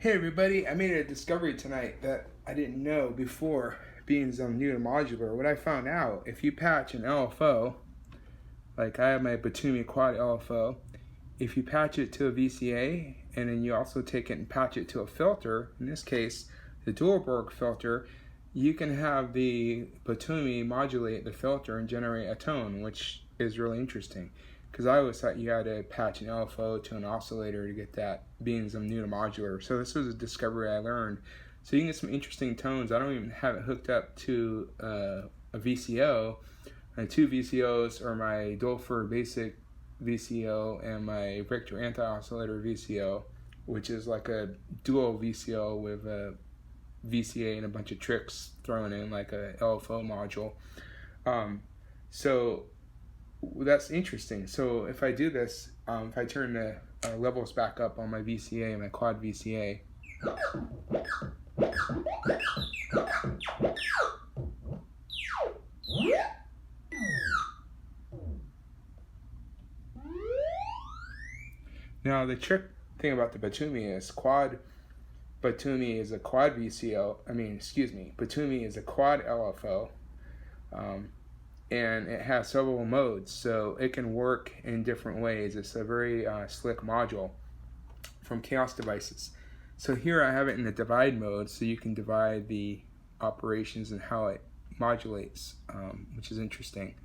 Hey everybody, I made a discovery tonight that I didn't know before, being I'm new to modular. What I found out, if you patch an LFO, like I have my Batumi quad LFO, if you patch it to a VCA and then you also take it and patch it to a filter, in this case the dual Borg filter, you can have the Batumi modulate the filter and generate a tone, which is really interesting. Because I always thought you had to patch an LFO to an oscillator to get that, being I'm new to modular. So this was a discovery I learned. So you can get some interesting tones. I don't even have it hooked up to a VCO. My two VCOs are my Dolfer basic VCO and my RIchter anti-oscillator VCO, which is like a dual VCO with a VCA and a bunch of tricks thrown in, like a LFO module. So that's interesting. So if I do this, if I turn the levels back up on my VCA, my quad VCA, now the trick thing about the Batumi is Batumi is a quad VCO. Batumi is a quad LFO. And it has several modes, so it can work in different ways. It's a very slick module from Xaoc devices. So here I have it in the divide mode, so you can divide the operations and how it modulates, which is interesting.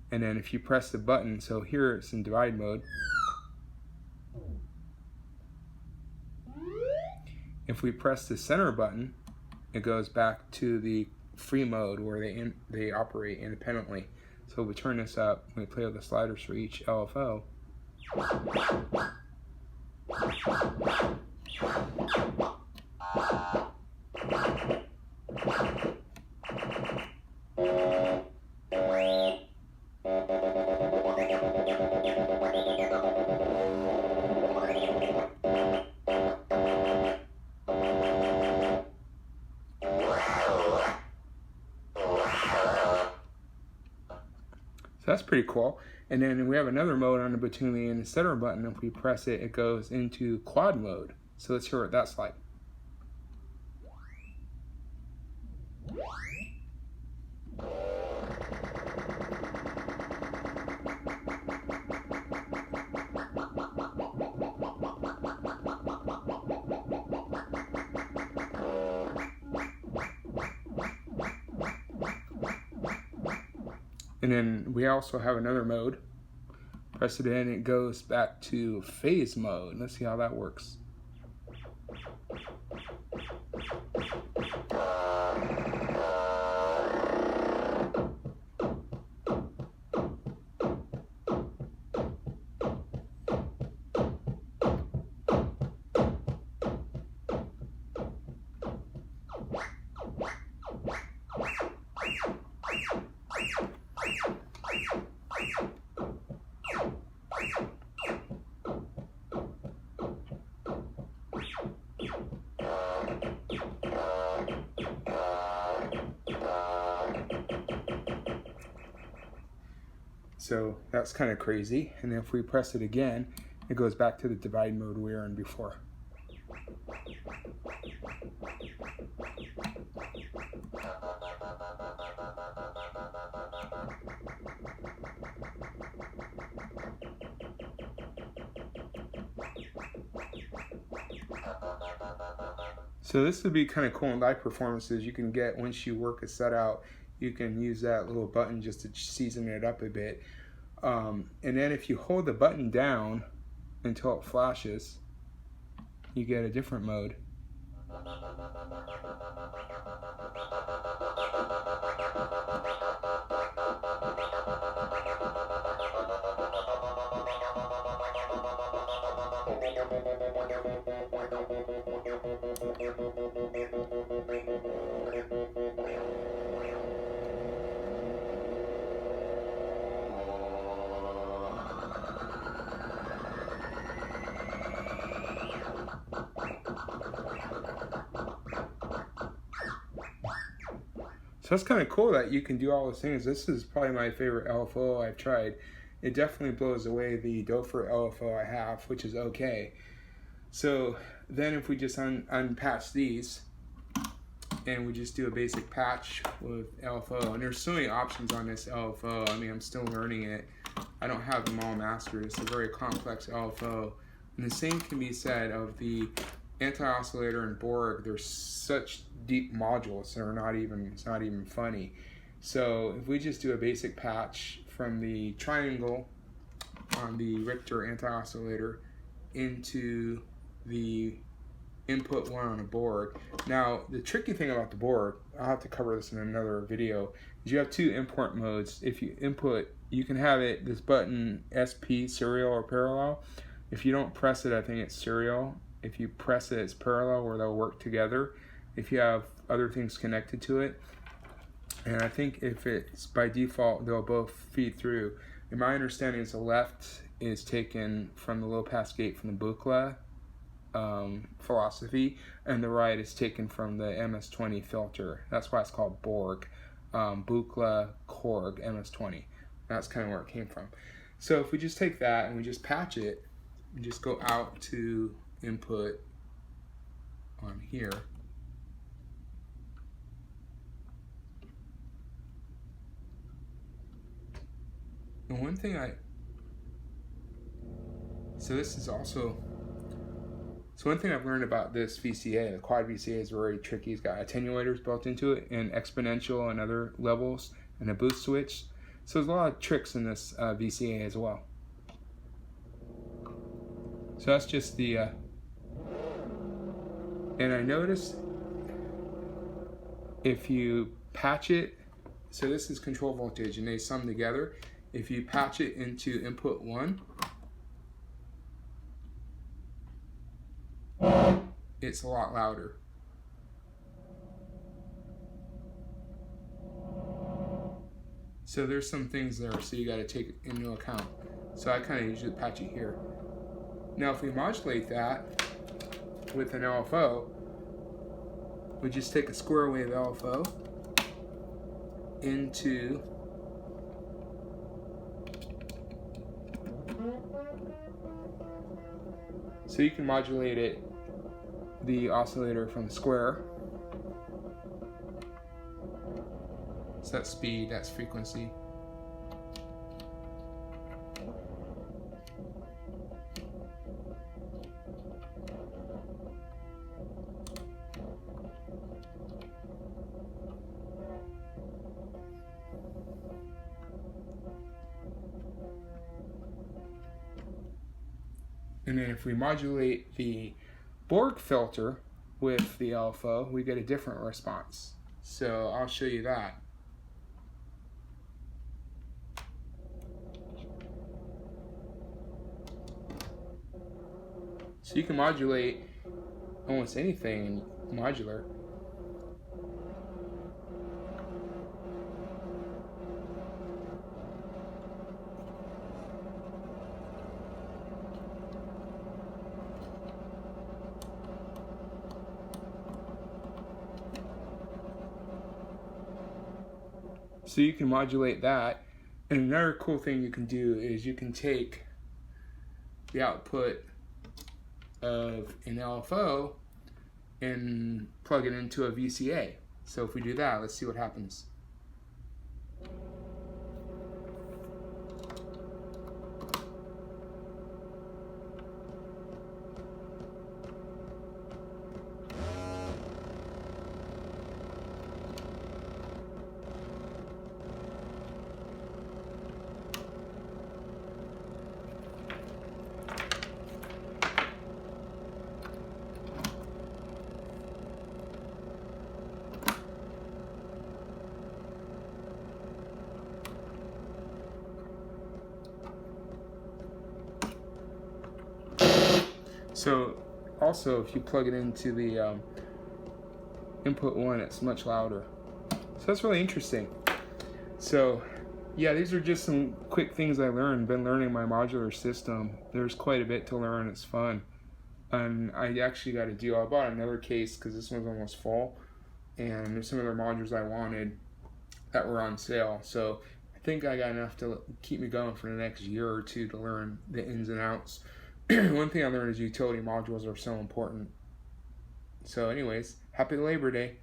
And then if you press the button, so here it's in divide mode. If we press the center button, it goes back to the free mode where they operate independently. So we turn this up, we play with the sliders for each LFO. So that's pretty cool. And then we have another mode on the Batumi, and the center button, if we press it, it goes into quad mode. So let's hear what that's like. And then we also have another mode. Press it in, it goes back to phase mode. Let's see how that works. So that's kind of crazy. And then if we press it again, it goes back to the divide mode we were in before. So this would be kind of cool in live performances. You can get, once you work a set out, you can use that little button just to season it up a bit. And then if you hold the button down until it flashes, you get a different mode. So that's kind of cool that you can do all those things. This is probably my favorite LFO I've tried. It definitely blows away the Dolfer LFO I have, which is okay. So then if we just unpatch these, and we just do a basic patch with LFO, and there's so many options on this LFO. I mean, I'm still learning it. I don't have them all mastered. It's a very complex LFO. And the same can be said of the anti-oscillator and Borg. They're such deep modules that are not even, it's not even funny. So if we just do a basic patch from the triangle on the Richter anti-oscillator into the input one on a Borg. Now, the tricky thing about the Borg, I'll have to cover this in another video, is you have two import modes. If you input, you can have it, this button SP, serial or parallel. If you don't press it, I think it's serial. If you press it, it's parallel, where they'll work together if you have other things connected to it. And I think if it's by default, they'll both feed through. And my understanding is the left is taken from the low pass gate from the Buchla philosophy, and the right is taken from the MS-20 filter. That's why it's called Borg. Buchla, Korg, MS-20. That's kind of where it came from. So if we just take that and we just patch it, and just go out to input on here, and one thing one thing I've learned about this VCA, the quad VCA, is very tricky. It's got attenuators built into it, and exponential and other levels, and a boost switch. So there's a lot of tricks in this VCA as well. So that's just the, and I noticed if you patch it, so this is control voltage and they sum together. If you patch it into input 1, it's a lot louder. So there's some things there, so you got to take into account. So I kind of usually patch it here. Now if we modulate that with an LFO, we just take a square wave LFO into so you can modulate it, the oscillator from the square. So that's speed, that's frequency. And then if we modulate the Borg filter with the LFO, we get a different response. So I'll show you that. So you can modulate almost anything in modular. So you can modulate that. And another cool thing you can do is you can take the output of an LFO and plug it into a VCA. So if we do that, let's see what happens. So also if you plug it into the input 1, it's much louder. So that's really interesting. So yeah, these are just some quick things I learned. Been learning my modular system. There's quite a bit to learn. It's fun. And I actually got a deal. I bought another case because this one's almost full. And there's some other modules I wanted that were on sale. So I think I got enough to keep me going for the next year or two to learn the ins and outs One thing I learned is utility modules are so important. So anyways, happy Labor Day.